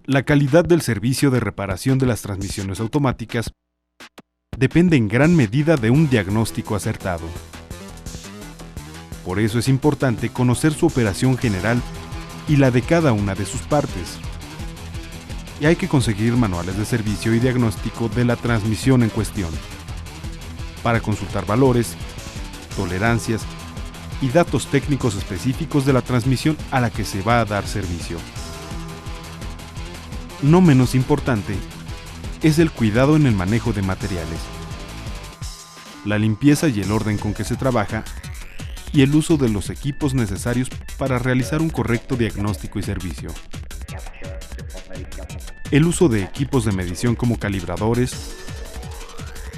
La calidad del servicio de reparación de las transmisiones automáticas depende en gran medida de un diagnóstico acertado. Por eso es importante conocer su operación general y la de cada una de sus partes. Y hay que conseguir manuales de servicio y diagnóstico de la transmisión en cuestión, para consultar valores, tolerancias y datos técnicos específicos de la transmisión a la que se va a dar servicio. No menos importante es el cuidado en el manejo de materiales, la limpieza y el orden con que se trabaja y el uso de los equipos necesarios para realizar un correcto diagnóstico y servicio. El uso de equipos de medición como calibradores,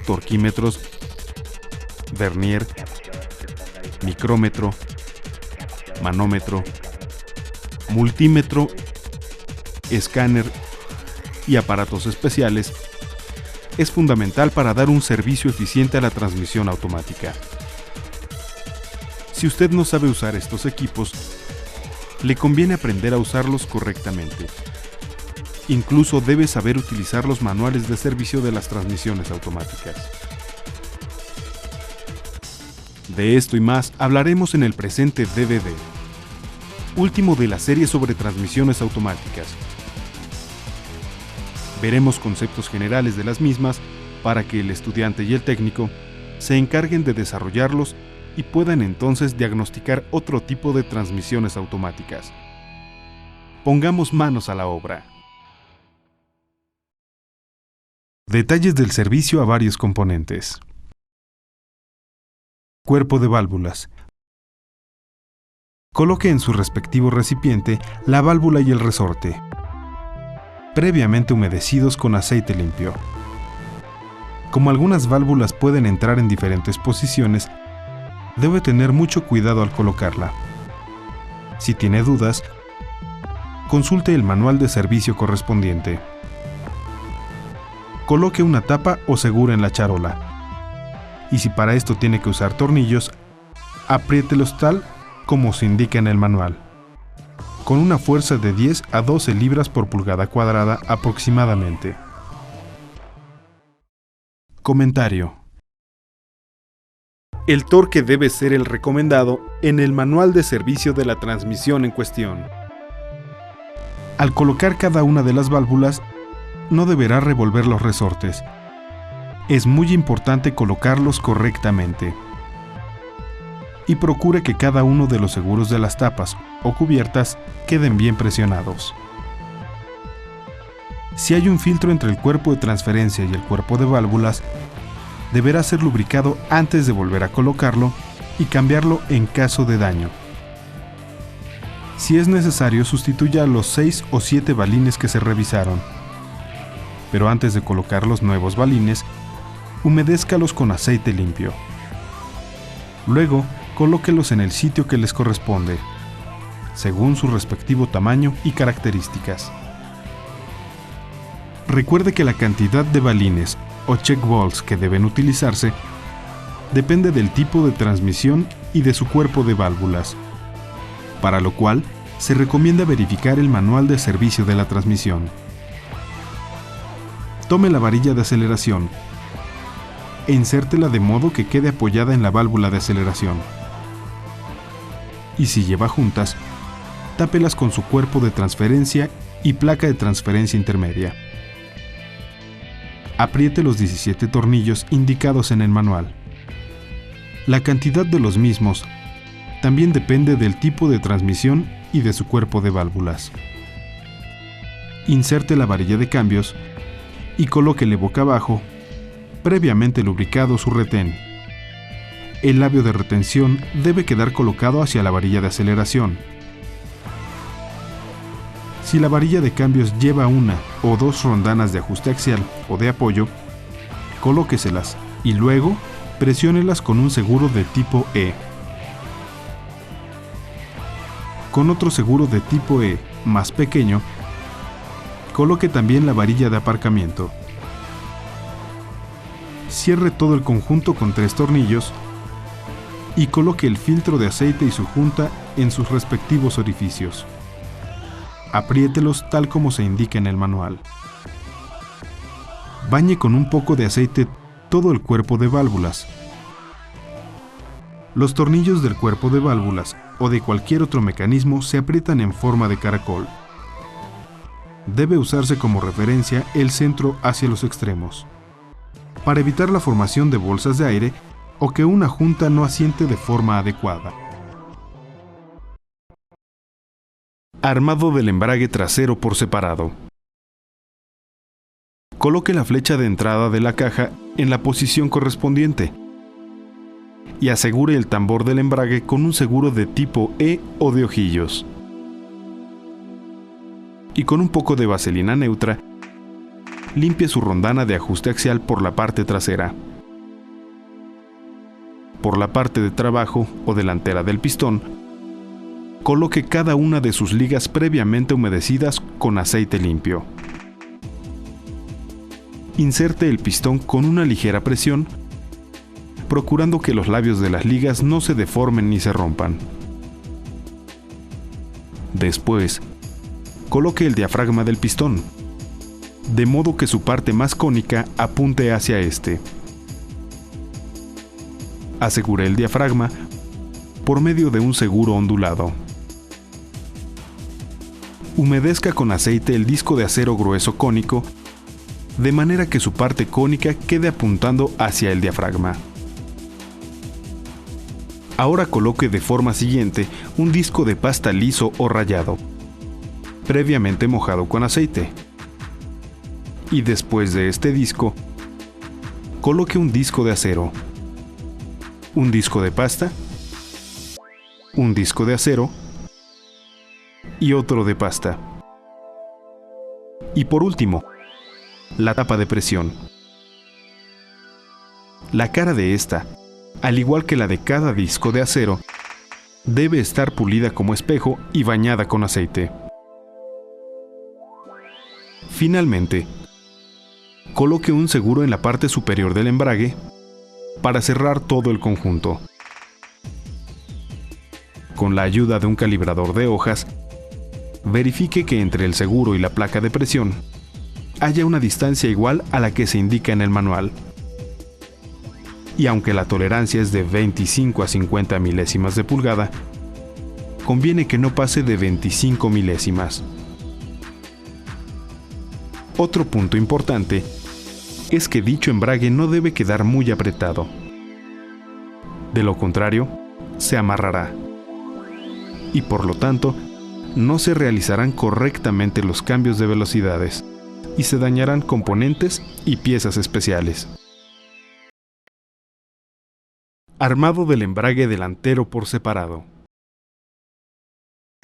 torquímetros, vernier, micrómetro, manómetro, multímetro, escáner y aparatos especiales es fundamental para dar un servicio eficiente a la transmisión automática. Si usted no sabe usar estos equipos, le conviene aprender a usarlos correctamente. Incluso debe saber utilizar los manuales de servicio de las transmisiones automáticas. De esto y más hablaremos en el presente DVD, último de la serie sobre transmisiones automáticas. Veremos conceptos generales de las mismas para que el estudiante y el técnico se encarguen de desarrollarlos y puedan entonces diagnosticar otro tipo de transmisiones automáticas. Pongamos manos a la obra. Detalles del servicio a varios componentes. Cuerpo de válvulas. Coloque en su respectivo recipiente la válvula y el resorte, previamente humedecidos con aceite limpio. Como algunas válvulas pueden entrar en diferentes posiciones, debe tener mucho cuidado al colocarla. Si tiene dudas, consulte el manual de servicio correspondiente. Coloque una tapa o segura en la charola. Y si para esto tiene que usar tornillos, apriételos tal como se indica en el manual, con una fuerza de 10 a 12 libras por pulgada cuadrada aproximadamente. Comentario. El torque debe ser el recomendado en el manual de servicio de la transmisión en cuestión. Al colocar cada una de las válvulas, no deberá revolver los resortes. Es muy importante colocarlos correctamente. Y procure que cada uno de los seguros de las tapas o cubiertas queden bien presionados. Si hay un filtro entre el cuerpo de transferencia y el cuerpo de válvulas, deberá ser lubricado antes de volver a colocarlo y cambiarlo en caso de daño. Si es necesario, sustituya los 6 o 7 balines que se revisaron. Pero antes de colocar los nuevos balines, humedézcalos con aceite limpio. Luego, colóquelos en el sitio que les corresponde, según su respectivo tamaño y características. Recuerde que la cantidad de balines o check valves que deben utilizarse depende del tipo de transmisión y de su cuerpo de válvulas, para lo cual se recomienda verificar el manual de servicio de la transmisión. Tome la varilla de aceleración e insértela de modo que quede apoyada en la válvula de aceleración. Y si lleva juntas, tápelas con su cuerpo de transferencia y placa de transferencia intermedia. Apriete los 17 tornillos indicados en el manual. La cantidad de los mismos también depende del tipo de transmisión y de su cuerpo de válvulas. Inserte la varilla de cambios y colóquele boca abajo, previamente lubricado su retén. El labio de retención debe quedar colocado hacia la varilla de aceleración. Si la varilla de cambios lleva una o dos rondanas de ajuste axial o de apoyo, colóqueselas y luego presiónelas con un seguro de tipo E. Con otro seguro de tipo E más pequeño, coloque también la varilla de aparcamiento. Cierre todo el conjunto con 3 tornillos y coloque el filtro de aceite y su junta en sus respectivos orificios. Apriételos tal como se indica en el manual. Bañe con un poco de aceite todo el cuerpo de válvulas. Los tornillos del cuerpo de válvulas o de cualquier otro mecanismo se aprietan en forma de caracol. Debe usarse como referencia el centro hacia los extremos, para evitar la formación de bolsas de aire o que una junta no asiente de forma adecuada. Armado del embrague trasero por separado. Coloque la flecha de entrada de la caja en la posición correspondiente y asegure el tambor del embrague con un seguro de tipo E o de ojillos. Y con un poco de vaselina neutra, limpie su rondana de ajuste axial por la parte trasera. Por la parte de trabajo o delantera del pistón, coloque cada una de sus ligas previamente humedecidas con aceite limpio. Inserte el pistón con una ligera presión, procurando que los labios de las ligas no se deformen ni se rompan. Después, coloque el diafragma del pistón, de modo que su parte más cónica apunte hacia este. Asegure el diafragma por medio de un seguro ondulado. Humedezca con aceite el disco de acero grueso cónico, de manera que su parte cónica quede apuntando hacia el diafragma. Ahora coloque de forma siguiente un disco de pasta liso o rallado, previamente mojado con aceite. Y después de este disco, coloque un disco de acero, un disco de pasta, un disco de acero y otro de pasta. Y por último, la tapa de presión. La cara de esta, al igual que la de cada disco de acero, debe estar pulida como espejo y bañada con aceite. Finalmente, coloque un seguro en la parte superior del embrague para cerrar todo el conjunto. Con la ayuda de un calibrador de hojas, verifique que entre el seguro y la placa de presión haya una distancia igual a la que se indica en el manual. Y aunque la tolerancia es de 25 a 50 milésimas de pulgada, conviene que no pase de 25 milésimas. Otro punto importante es que dicho embrague no debe quedar muy apretado. De lo contrario, se amarrará. Y por lo tanto, no se realizarán correctamente los cambios de velocidades y se dañarán componentes y piezas especiales. Armado del embrague delantero por separado.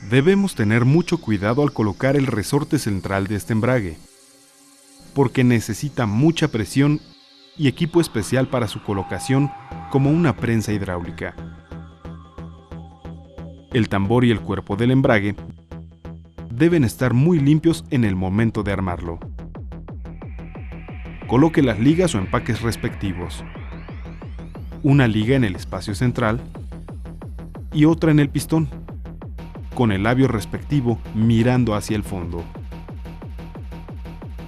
Debemos tener mucho cuidado al colocar el resorte central de este embrague, porque necesita mucha presión y equipo especial para su colocación, como una prensa hidráulica. El tambor y el cuerpo del embrague deben estar muy limpios en el momento de armarlo. Coloque las ligas o empaques respectivos. Una liga en el espacio central y otra en el pistón, con el labio respectivo mirando hacia el fondo.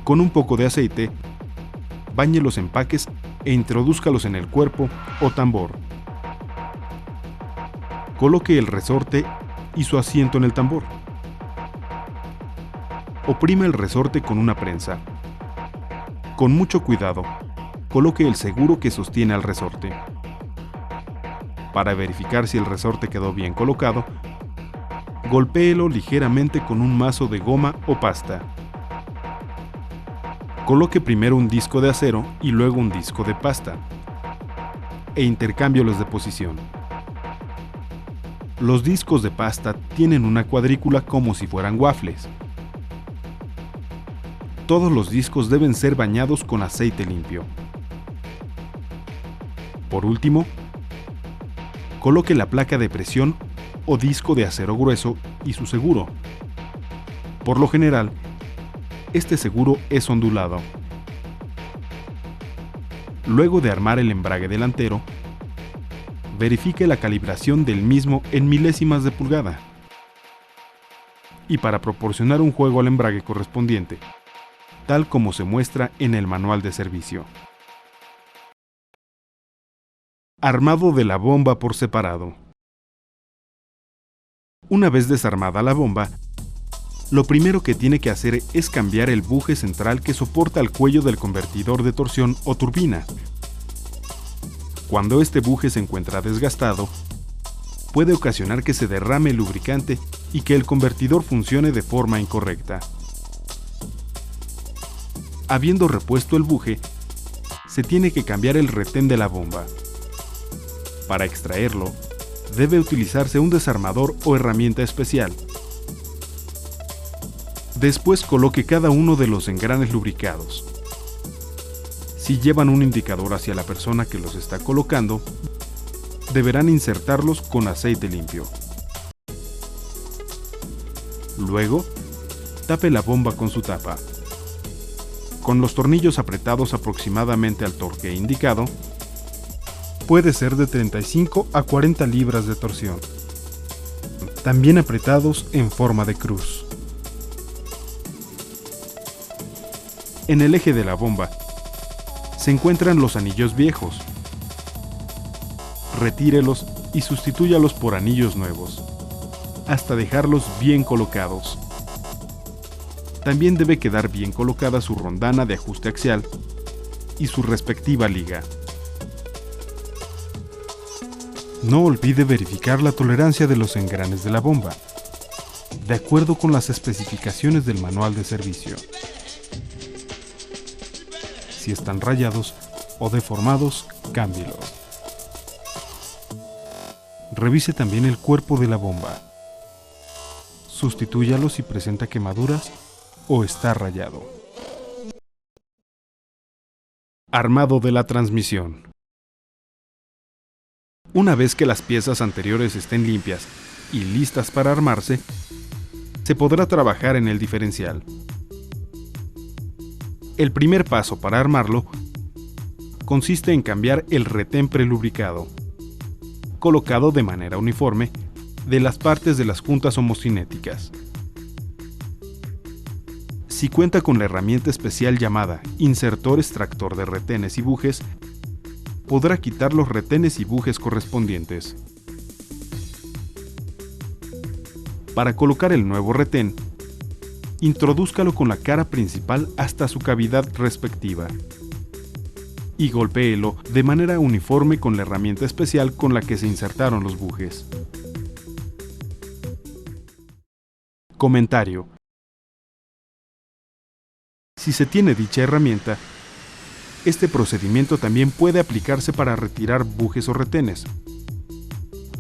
Con un poco de aceite, bañe los empaques e introdúzcalos en el cuerpo o tambor. Coloque el resorte y su asiento en el tambor. Oprime el resorte con una prensa. Con mucho cuidado, coloque el seguro que sostiene al resorte. Para verificar si el resorte quedó bien colocado, golpéelo ligeramente con un mazo de goma o pasta. Coloque primero un disco de acero y luego un disco de pasta, e intercámbielos de posición. Los discos de pasta tienen una cuadrícula como si fueran waffles. Todos los discos deben ser bañados con aceite limpio. Por último, coloque la placa de presión o disco de acero grueso y su seguro. Por lo general, este seguro es ondulado. Luego de armar el embrague delantero, verifique la calibración del mismo en milésimas de pulgada. y para proporcionar un juego al embrague correspondiente, tal como se muestra en el manual de servicio. Armado de la bomba por separado. Una vez desarmada la bomba, lo primero que tiene que hacer es cambiar el buje central que soporta el cuello del convertidor de torsión o turbina. Cuando este buje se encuentra desgastado, puede ocasionar que se derrame el lubricante y que el convertidor funcione de forma incorrecta. Habiendo repuesto el buje, se tiene que cambiar el retén de la bomba. Para extraerlo, debe utilizarse un desarmador o herramienta especial. Después coloque cada uno de los engranes lubricados. Si llevan un indicador hacia la persona que los está colocando, deberán insertarlos con aceite limpio. Luego, tape la bomba con su tapa. Con los tornillos apretados aproximadamente al torque indicado, puede ser de 35 a 40 libras de torsión, también apretados en forma de cruz. En el eje de la bomba se encuentran los anillos viejos. Retírelos y sustitúyalos por anillos nuevos, hasta dejarlos bien colocados. También debe quedar bien colocada su rondana de ajuste axial y su respectiva liga. No olvide verificar la tolerancia de los engranes de la bomba, de acuerdo con las especificaciones del manual de servicio. Si están rayados o deformados, cámbielos. Revise también el cuerpo de la bomba. Sustitúyalo si presenta quemaduras o está rayado. Armado de la transmisión. Una vez que las piezas anteriores estén limpias y listas para armarse, se podrá trabajar en el diferencial. El primer paso para armarlo consiste en cambiar el retén prelubricado, colocado de manera uniforme, de las partes de las juntas homocinéticas. Si cuenta con la herramienta especial llamada insertor extractor de retenes y bujes, podrá quitar los retenes y bujes correspondientes. Para colocar el nuevo retén, introdúzcalo con la cara principal hasta su cavidad respectiva y golpéelo de manera uniforme con la herramienta especial con la que se insertaron los bujes. Comentario: si se tiene dicha herramienta, este procedimiento también puede aplicarse para retirar bujes o retenes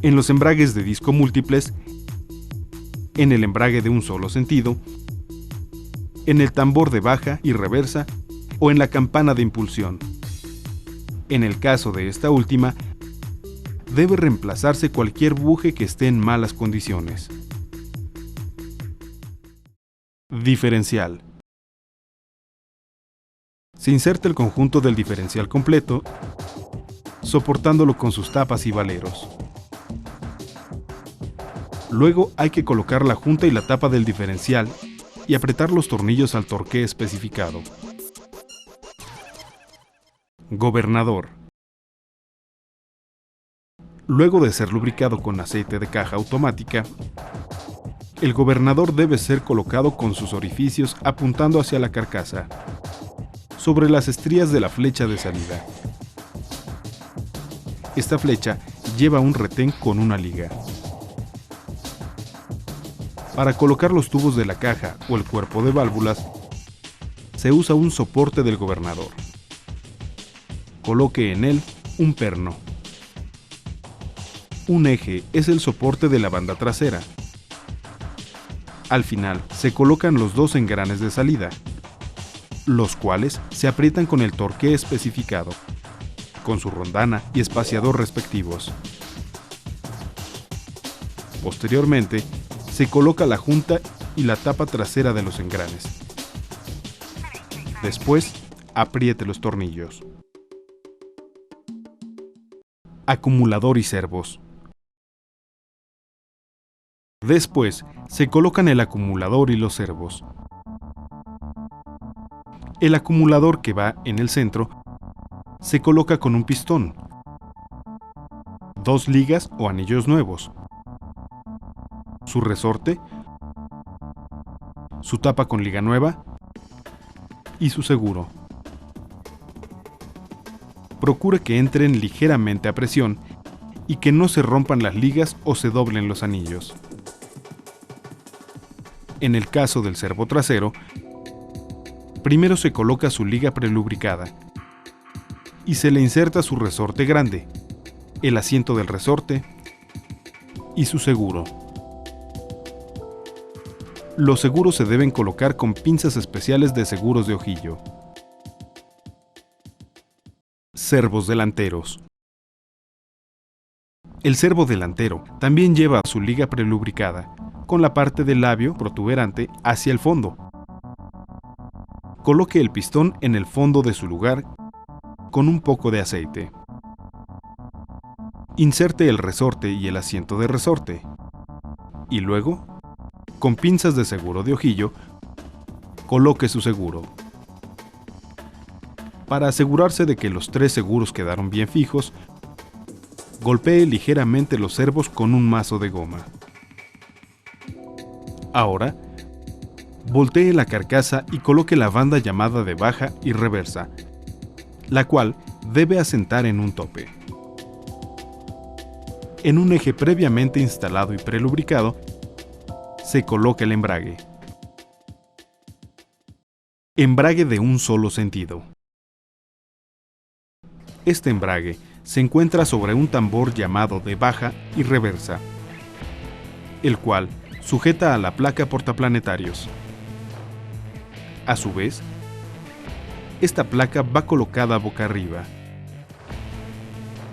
en los embragues de disco múltiples, en el embrague de un solo sentido, en el tambor de baja y reversa o en la campana de impulsión. En el caso de esta última, debe reemplazarse cualquier buje que esté en malas condiciones. Diferencial. Se inserta el conjunto del diferencial completo, soportándolo con sus tapas y valeros. Luego hay que colocar la junta y la tapa del diferencial y apretar los tornillos al torque especificado. Gobernador. Luego de ser lubricado con aceite de caja automática, el gobernador debe ser colocado con sus orificios apuntando hacia la carcasa, sobre las estrías de la flecha de salida. Esta flecha lleva un retén con una liga. Para colocar los tubos de la caja o el cuerpo de válvulas, se usa un soporte del gobernador. Coloque en él un perno. Un eje es el soporte de la banda trasera. Al final se colocan los dos engranes de salida, los cuales se aprietan con el torque especificado, con su rondana y espaciador respectivos. Posteriormente, se coloca la junta y la tapa trasera de los engranes. Después, apriete los tornillos. Acumulador y servos. Después, se colocan el acumulador y los servos. El acumulador, que va en el centro, se coloca con un pistón, 2 ligas o anillos nuevos, su resorte, su tapa con liga nueva y su seguro. Procure que entren ligeramente a presión y que no se rompan las ligas o se doblen los anillos. En el caso del servo trasero, primero se coloca su liga prelubricada y se le inserta su resorte grande, el asiento del resorte y su seguro. Los seguros se deben colocar con pinzas especiales de seguros de ojillo. Servos delanteros. El servo delantero también lleva su liga prelubricada, con la parte del labio protuberante hacia el fondo. Coloque el pistón en el fondo de su lugar con un poco de aceite. Inserte el resorte y el asiento de resorte. Y luego, con pinzas de seguro de ojillo, coloque su seguro. Para asegurarse de que los 3 seguros quedaron bien fijos, golpee ligeramente los servos con un mazo de goma. Ahora, voltee la carcasa y coloque la banda llamada de baja y reversa, la cual debe asentar en un tope. En un eje previamente instalado y prelubricado, se coloca el embrague. Embrague de un solo sentido. Este embrague se encuentra sobre un tambor llamado de baja y reversa, el cual sujeta a la placa portaplanetarios. A su vez, esta placa va colocada boca arriba.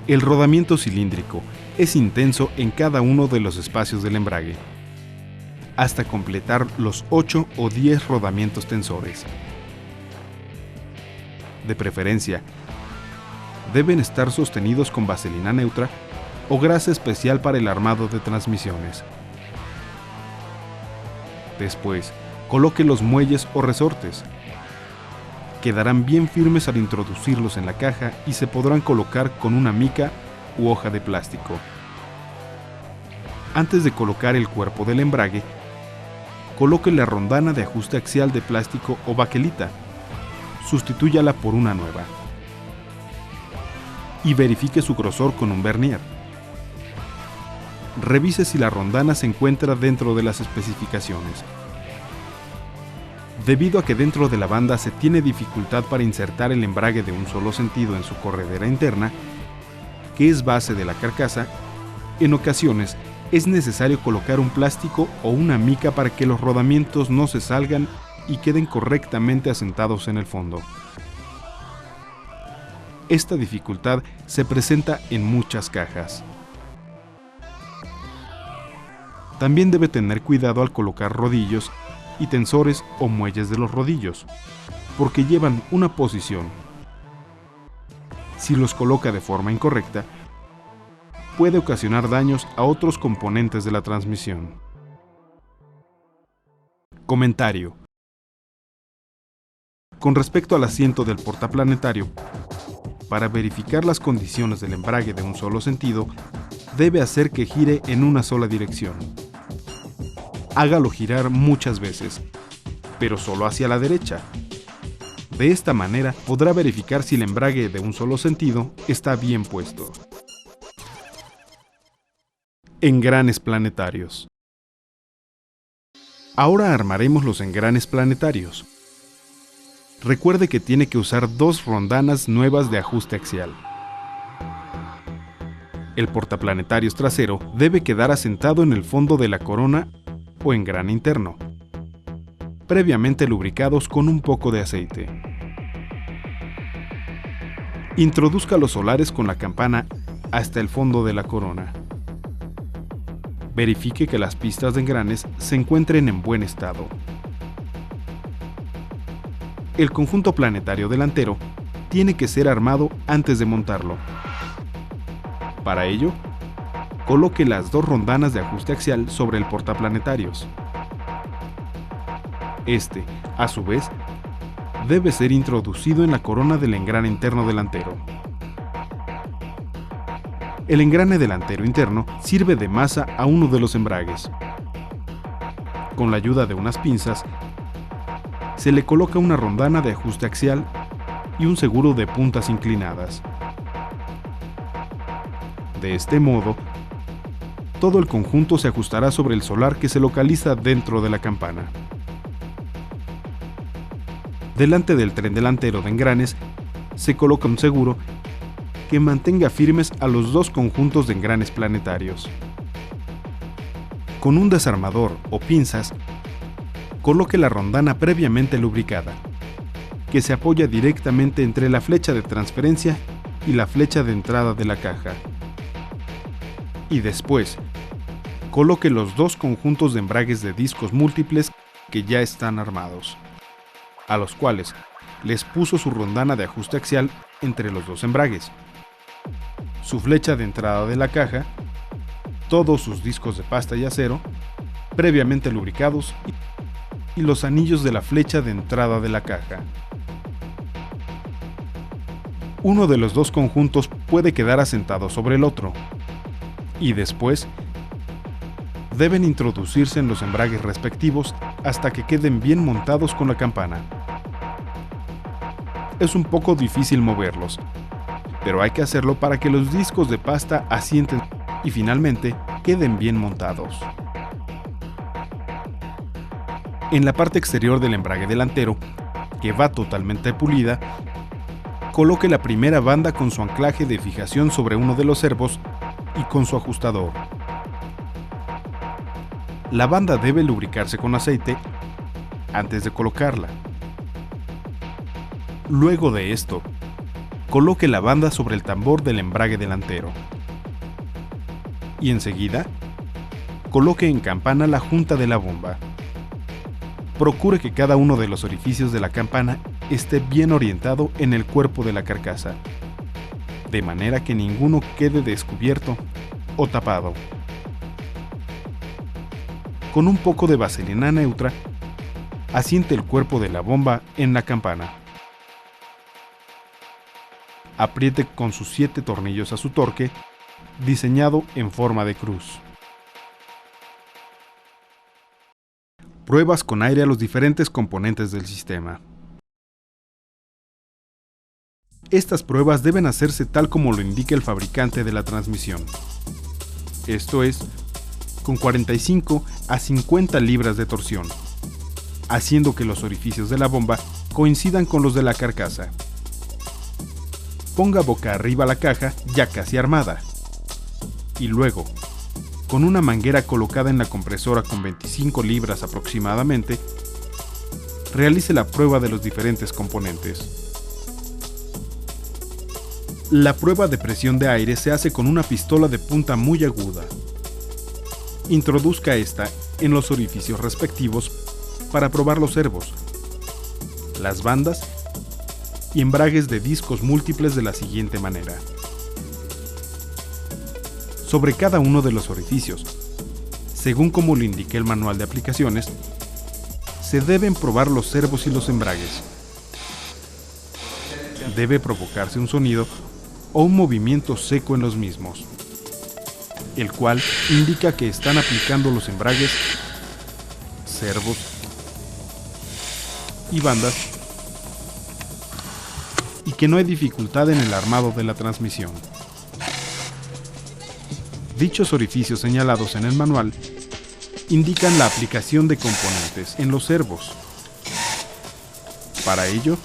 El rodamiento cilíndrico es intenso en cada uno de los espacios del embrague, hasta completar los 8 o 10 rodamientos tensores. De preferencia, deben estar sostenidos con vaselina neutra o grasa especial para el armado de transmisiones. Después, coloque los muelles o resortes. Quedarán bien firmes al introducirlos en la caja y se podrán colocar con una mica u hoja de plástico. Antes de colocar el cuerpo del embrague, coloque la rondana de ajuste axial de plástico o baquelita. Sustitúyala por una nueva. Y verifique su grosor con un vernier. Revise si la rondana se encuentra dentro de las especificaciones. Debido a que dentro de la banda se tiene dificultad para insertar el embrague de un solo sentido en su corredera interna, que es base de la carcasa, en ocasiones es necesario colocar un plástico o una mica para que los rodamientos no se salgan y queden correctamente asentados en el fondo. Esta dificultad se presenta en muchas cajas. También debe tener cuidado al colocar rodillos y tensores o muelles de los rodillos, porque llevan una posición. Si los coloca de forma incorrecta, puede ocasionar daños a otros componentes de la transmisión. Comentario. Con respecto al asiento del portaplanetario, para verificar las condiciones del embrague de un solo sentido, debe hacer que gire en una sola dirección. Hágalo girar muchas veces, pero solo hacia la derecha. De esta manera podrá verificar si el embrague de un solo sentido está bien puesto. Engranes planetarios. Ahora armaremos los engranes planetarios. Recuerde que tiene que usar 2 rondanas nuevas de ajuste axial. El portaplanetarios trasero debe quedar asentado en el fondo de la corona o engrane interno, previamente lubricados con un poco de aceite. Introduzca los solares con la campana hasta el fondo de la corona. Verifique que las pistas de engranes se encuentren en buen estado. El conjunto planetario delantero tiene que ser armado antes de montarlo. Para ello, coloque las dos rondanas de ajuste axial sobre el portaplanetarios. Este, a su vez, debe ser introducido en la corona del engrane interno delantero. El engrane delantero interno sirve de masa a uno de los embragues. Con la ayuda de unas pinzas, se le coloca una rondana de ajuste axial y un seguro de puntas inclinadas. De este modo, todo el conjunto se ajustará sobre el solar que se localiza dentro de la campana. Delante del tren delantero de engranes se coloca un seguro que mantenga firmes a los dos conjuntos de engranes planetarios. Con un desarmador o pinzas, coloque la rondana previamente lubricada, que se apoya directamente entre la flecha de transferencia y la flecha de entrada de la caja. Y después, coloque los dos conjuntos de embragues de discos múltiples que ya están armados, a los cuales les puso su rondana de ajuste axial entre los dos embragues, su flecha de entrada de la caja, todos sus discos de pasta y acero, previamente lubricados, y los anillos de la flecha de entrada de la caja. Uno de los dos conjuntos puede quedar asentado sobre el otro, y después deben introducirse en los embragues respectivos hasta que queden bien montados con la campana. Es un poco difícil moverlos, pero hay que hacerlo para que los discos de pasta asienten y finalmente queden bien montados. En la parte exterior del embrague delantero, que va totalmente pulida, coloque la primera banda con su anclaje de fijación sobre uno de los servos y con su ajustador. La banda debe lubricarse con aceite antes de colocarla. Luego de esto, coloque la banda sobre el tambor del embrague delantero. Y enseguida, coloque en campana la junta de la bomba. Procure que cada uno de los orificios de la campana esté bien orientado en el cuerpo de la carcasa, de manera que ninguno quede descubierto o tapado. Con un poco de vaselina neutra, asiente el cuerpo de la bomba en la campana. Apriete con sus 7 tornillos a su torque, diseñado en forma de cruz. Pruebas con aire a los diferentes componentes del sistema. Estas pruebas deben hacerse tal como lo indica el fabricante de la transmisión. Esto es, con 45 a 50 libras de torsión, haciendo que los orificios de la bomba coincidan con los de la carcasa. Ponga boca arriba la caja ya casi armada, y luego, con una manguera colocada en la compresora con 25 libras aproximadamente, realice la prueba de los diferentes componentes. La prueba de presión de aire se hace con una pistola de punta muy aguda. Introduzca esta en los orificios respectivos para probar los servos, las bandas y embragues de discos múltiples de la siguiente manera. Sobre cada uno de los orificios, según como lo indique el manual de aplicaciones, se deben probar los servos y los embragues. Debe provocarse un sonido o un movimiento seco en los mismos, el cual indica que están aplicando los embragues, servos y bandas y que no hay dificultad en el armado de la transmisión. Dichos orificios señalados en el manual indican la aplicación de componentes en los servos. Para ello,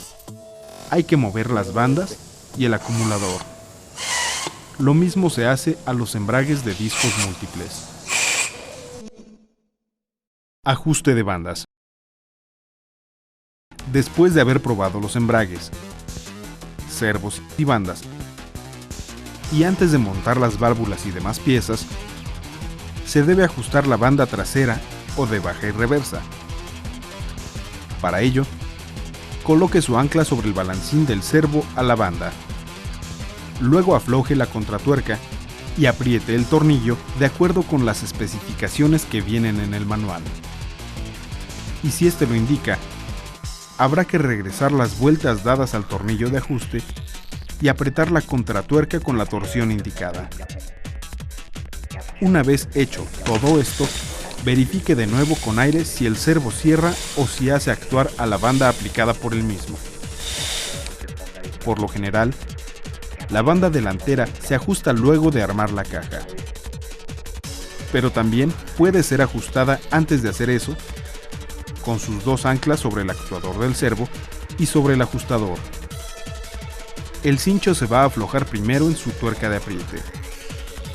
hay que mover las bandas y el acumulador. Lo mismo se hace a los embragues de discos múltiples. Ajuste de bandas. Después de haber probado los embragues, servos y bandas, y antes de montar las válvulas y demás piezas, se debe ajustar la banda trasera o de baja y reversa. Para ello, coloque su ancla sobre el balancín del servo a la banda. Luego afloje la contratuerca y apriete el tornillo de acuerdo con las especificaciones que vienen en el manual. Y si este lo indica, habrá que regresar las vueltas dadas al tornillo de ajuste y apretar la contratuerca con la torsión indicada. Una vez hecho todo esto, verifique de nuevo con aire si el servo cierra o si hace actuar a la banda aplicada por el mismo. Por lo general, la banda delantera se ajusta luego de armar la caja. Pero también puede ser ajustada antes de hacer eso, con sus dos anclas sobre el actuador del servo y sobre el ajustador. El cincho se va a aflojar primero en su tuerca de apriete,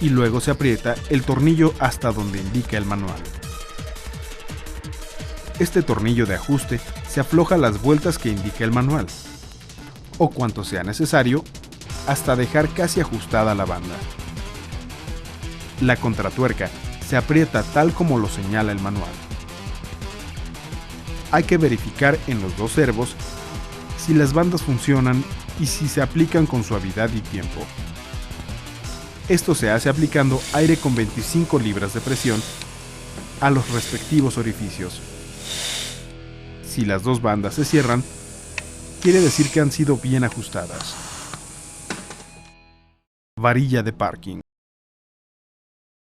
y luego se aprieta el tornillo hasta donde indica el manual. Este tornillo de ajuste se afloja las vueltas que indica el manual, o cuanto sea necesario, hasta dejar casi ajustada la banda. La contratuerca se aprieta tal como lo señala el manual. Hay que verificar en los dos servos si las bandas funcionan y si se aplican con suavidad y tiempo. Esto se hace aplicando aire con 25 libras de presión a los respectivos orificios. Si las dos bandas se cierran, quiere decir que han sido bien ajustadas. Varilla de parking.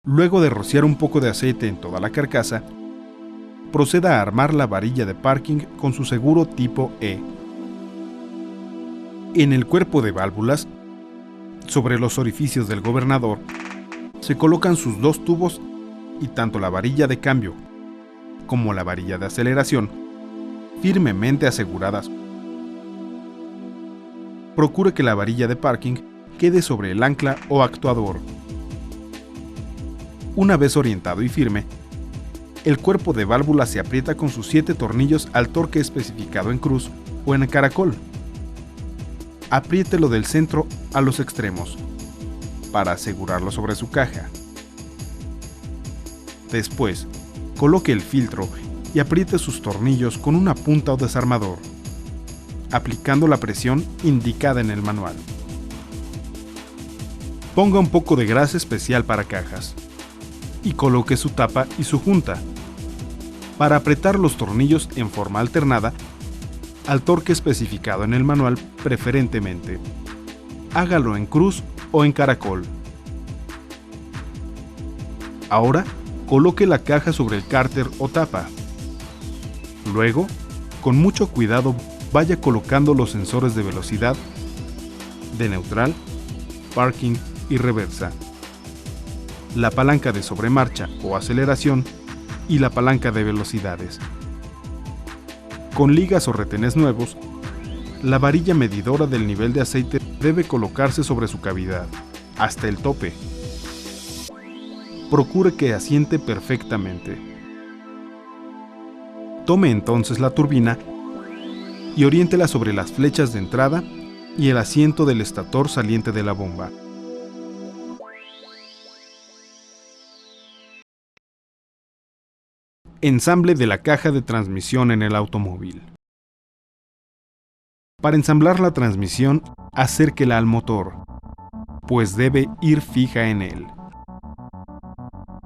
Luego de rociar un poco de aceite en toda la carcasa, proceda a armar la varilla de parking con su seguro tipo E. En el cuerpo de válvulas, sobre los orificios del gobernador, se colocan sus dos tubos y tanto la varilla de cambio como la varilla de aceleración firmemente aseguradas. Procure que la varilla de parking quede sobre el ancla o actuador. Una vez orientado y firme, el cuerpo de válvula se aprieta con sus 7 tornillos al torque especificado en cruz o en caracol. Apriételo del centro a los extremos, para asegurarlo sobre su caja. Después, coloque el filtro y apriete sus tornillos con una punta o desarmador, aplicando la presión indicada en el manual. Ponga un poco de grasa especial para cajas y coloque su tapa y su junta para apretar los tornillos en forma alternada al torque especificado en el manual preferentemente. Hágalo en cruz o en caracol. Ahora, coloque la caja sobre el cárter o tapa. Luego, con mucho cuidado, vaya colocando los sensores de velocidad, de neutral, parking y reversa, la palanca de sobremarcha o aceleración y la palanca de velocidades. Con ligas o retenes nuevos, la varilla medidora del nivel de aceite debe colocarse sobre su cavidad, hasta el tope. Procure que asiente perfectamente. Tome entonces la turbina y oriéntela sobre las flechas de entrada y el asiento del estator saliente de la bomba. Ensamble de la caja de transmisión en el automóvil. Para ensamblar la transmisión, acérquela al motor, pues debe ir fija en él.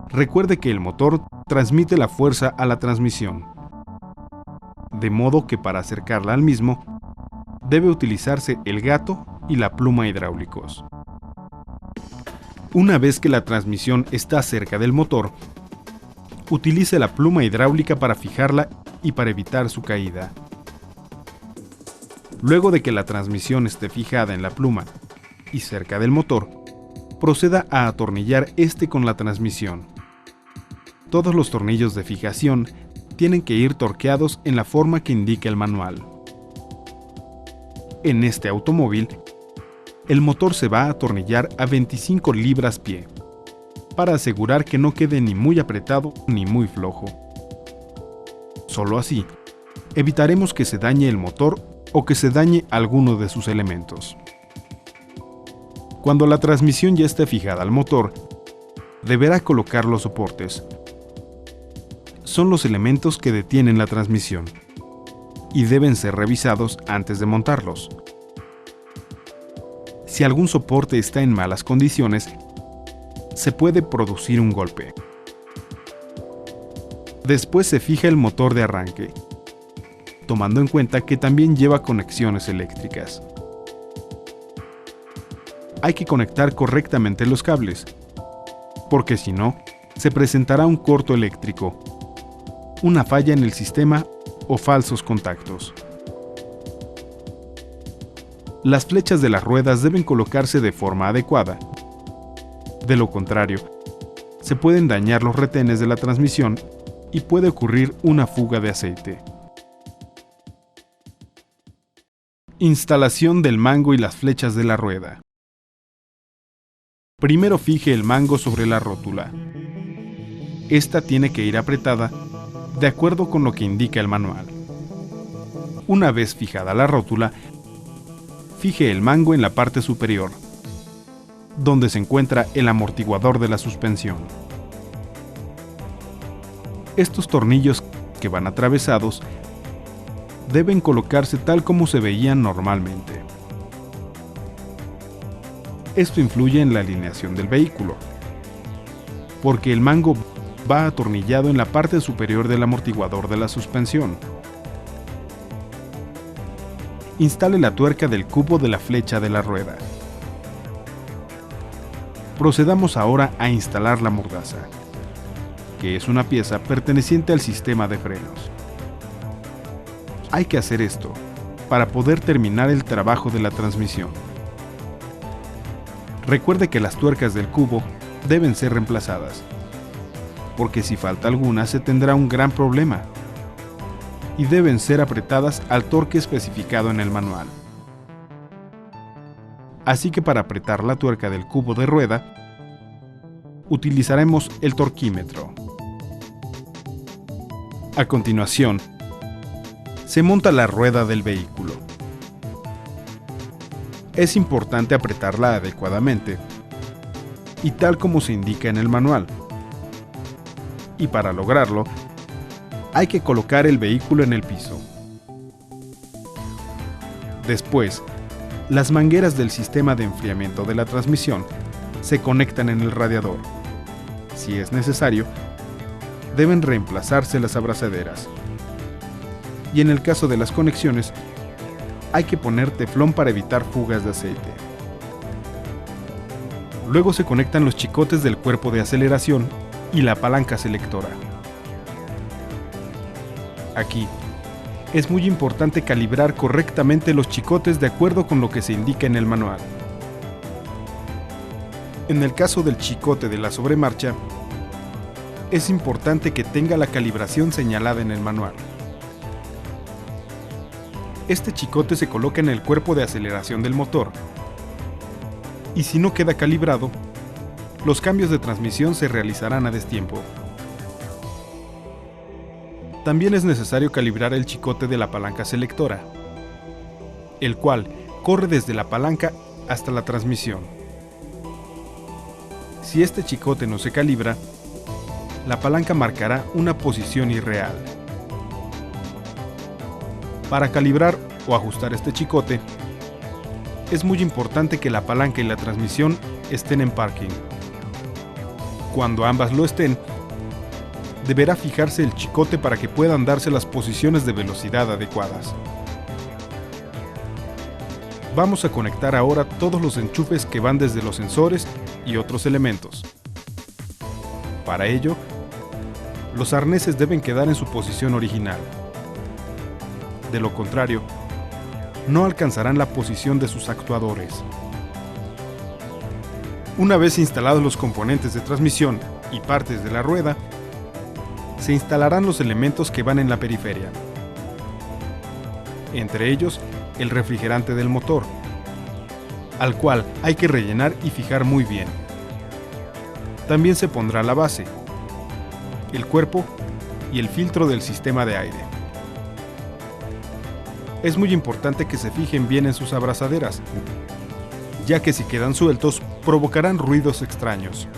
Recuerde que el motor transmite la fuerza a la transmisión, de modo que para acercarla al mismo, debe utilizarse el gato y la pluma hidráulicos. Una vez que la transmisión está cerca del motor, utilice la pluma hidráulica para fijarla y para evitar su caída. Luego de que la transmisión esté fijada en la pluma y cerca del motor, proceda a atornillar este con la transmisión. Todos los tornillos de fijación tienen que ir torqueados en la forma que indica el manual. En este automóvil, el motor se va a atornillar a 25 libras-pie, para asegurar que no quede ni muy apretado ni muy flojo. Solo así, evitaremos que se dañe el motor o que se dañe alguno de sus elementos. Cuando la transmisión ya esté fijada al motor, deberá colocar los soportes. Son los elementos que detienen la transmisión y deben ser revisados antes de montarlos. Si algún soporte está en malas condiciones, se puede producir un golpe. Después se fija el motor de arranque, tomando en cuenta que también lleva conexiones eléctricas. Hay que conectar correctamente los cables, porque si no, se presentará un corto eléctrico, una falla en el sistema o falsos contactos. Las flechas de las ruedas deben colocarse de forma adecuada. De lo contrario, se pueden dañar los retenes de la transmisión y puede ocurrir una fuga de aceite. Instalación del mango y las flechas de la rueda. Primero fije el mango sobre la rótula. Esta tiene que ir apretada de acuerdo con lo que indica el manual. Una vez fijada la rótula, fije el mango en la parte superior, donde se encuentra el amortiguador de la suspensión. Estos tornillos que van atravesados deben colocarse tal como se veían normalmente. Esto influye en la alineación del vehículo, porque el mango va atornillado en la parte superior del amortiguador de la suspensión. Instale la tuerca del cubo de la flecha de la rueda. Procedamos ahora a instalar la mordaza, que es una pieza perteneciente al sistema de frenos. Hay que hacer esto para poder terminar el trabajo de la transmisión. Recuerde que las tuercas del cubo deben ser reemplazadas, porque si falta alguna se tendrá un gran problema, y deben ser apretadas al torque especificado en el manual. Así que para apretar la tuerca del cubo de rueda, utilizaremos el torquímetro. A continuación, se monta la rueda del vehículo. Es importante apretarla adecuadamente y tal como se indica en el manual. Y para lograrlo, hay que colocar el vehículo en el piso. Después, las mangueras del sistema de enfriamiento de la transmisión se conectan en el radiador. Si es necesario, deben reemplazarse las abrazaderas. Y en el caso de las conexiones, hay que poner teflón para evitar fugas de aceite. Luego se conectan los chicotes del cuerpo de aceleración y la palanca selectora. Aquí, es muy importante calibrar correctamente los chicotes de acuerdo con lo que se indica en el manual. En el caso del chicote de la sobremarcha, es importante que tenga la calibración señalada en el manual. Este chicote se coloca en el cuerpo de aceleración del motor, y si no queda calibrado, los cambios de transmisión se realizarán a destiempo. También es necesario calibrar el chicote de la palanca selectora, el cual corre desde la palanca hasta la transmisión. Si este chicote no se calibra, la palanca marcará una posición irreal. Para calibrar o ajustar este chicote, es muy importante que la palanca y la transmisión estén en parking. Cuando ambas lo estén, deberá fijarse el chicote para que puedan darse las posiciones de velocidad adecuadas. Vamos a conectar ahora todos los enchufes que van desde los sensores y otros elementos. Para ello, los arneses deben quedar en su posición original. De lo contrario, no alcanzarán la posición de sus actuadores. Una vez instalados los componentes de transmisión y partes de la rueda, se instalarán los elementos que van en la periferia. Entre ellos, el refrigerante del motor, al cual hay que rellenar y fijar muy bien. También se pondrá la base, el cuerpo y el filtro del sistema de aire. Es muy importante que se fijen bien en sus abrazaderas, ya que si quedan sueltos provocarán ruidos extraños.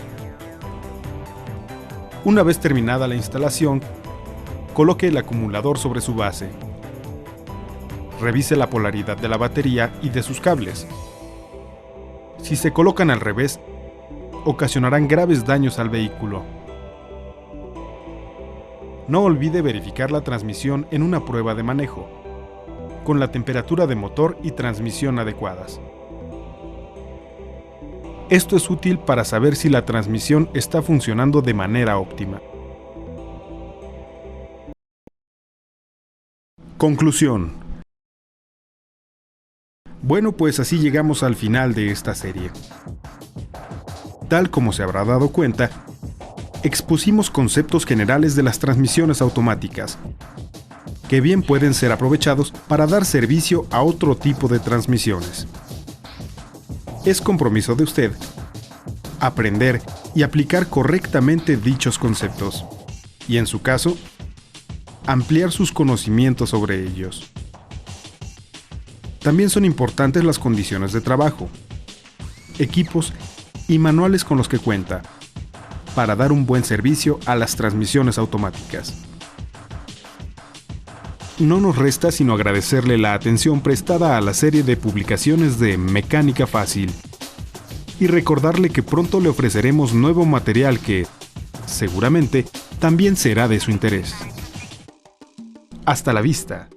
Una vez terminada la instalación, coloque el acumulador sobre su base. Revise la polaridad de la batería y de sus cables. Si se colocan al revés, ocasionarán graves daños al vehículo. No olvide verificar la transmisión en una prueba de manejo, con la temperatura de motor y transmisión adecuadas. Esto es útil para saber si la transmisión está funcionando de manera óptima. Conclusión. Bueno, pues así llegamos al final de esta serie. Tal como se habrá dado cuenta, expusimos conceptos generales de las transmisiones automáticas, que bien pueden ser aprovechados para dar servicio a otro tipo de transmisiones. Es compromiso de usted aprender y aplicar correctamente dichos conceptos, y en su caso, ampliar sus conocimientos sobre ellos. También son importantes las condiciones de trabajo, equipos y manuales con los que cuenta, para dar un buen servicio a las transmisiones automáticas. No nos resta sino agradecerle la atención prestada a la serie de publicaciones de Mecánica Fácil y recordarle que pronto le ofreceremos nuevo material que, seguramente, también será de su interés. Hasta la vista.